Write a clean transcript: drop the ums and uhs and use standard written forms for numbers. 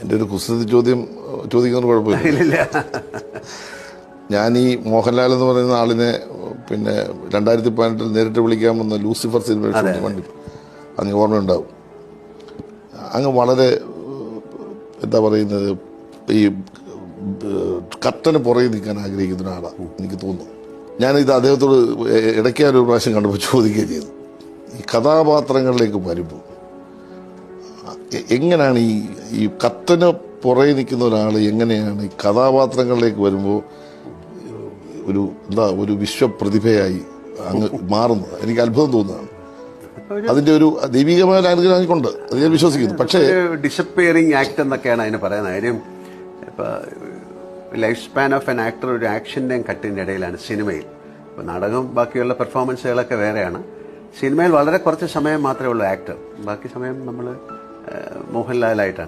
എൻ്റെ ഒരു കുസൃതി ചോദ്യം ചോദിക്കുന്നതിന് കുഴപ്പമില്ല. ഞാൻ ഈ മോഹൻലാൽ എന്ന് പറയുന്ന ആളിനെ പിന്നെ 2018 നേരിട്ട് വിളിക്കാമെന്ന് ലൂസിഫർ സിനിമ കണ്ടു. അങ്ങ് ഓർമ്മയുണ്ടാവും. അങ്ങ് വളരെ എന്താ പറയുന്നത്, ഈ കർട്ടന് പുറകെ നിൽക്കാൻ ആഗ്രഹിക്കുന്ന ഒരാളാണ് എനിക്ക് തോന്നുന്നു. ഞാനിത് അദ്ദേഹത്തോട് ഇടയ്ക്ക് ഒരു പ്രാവശ്യം കണ്ടപ്പോൾ ചോദിക്കുകയും ചെയ്തു, ഈ കഥാപാത്രങ്ങളിലേക്ക് വരുമ്പോൾ എങ്ങനെയാണ് ഈ കർട്ടന് പുറകെ നിൽക്കുന്ന ഒരാൾ എങ്ങനെയാണ് ഈ കഥാപാത്രങ്ങളിലേക്ക് വരുമ്പോൾ ഒരു വിശ്വപ്രതിഭയായി അങ്ങ് മാറുന്നത്? എനിക്ക് അത്ഭുതം തോന്നുന്നതാണ്. അതിന്റെ ഒരു ദൈവികമായ അനുഗ്രഹം കൊണ്ട് അത് ഞാൻ വിശ്വസിക്കുന്നു. പക്ഷേ ഡിസപ്പിയറിംഗ് ആക്ട് എന്നൊക്കെയാണ് അതിന് പറയുന്നത്. കാര്യം ഇപ്പൊ life span of an actor ഒരു ആക്ഷൻ്റെയും കട്ടിൻ്റെ ഇടയിലാണ് സിനിമയിൽ. ഇപ്പോൾ നാടകം ബാക്കിയുള്ള പെർഫോമൻസുകളൊക്കെ വേറെയാണ്. സിനിമയിൽ വളരെ കുറച്ച് സമയം മാത്രമേ ഉള്ളൂ ആക്ടർ, ബാക്കി സമയം നമ്മൾ മോഹൻലാലായിട്ടാണ്.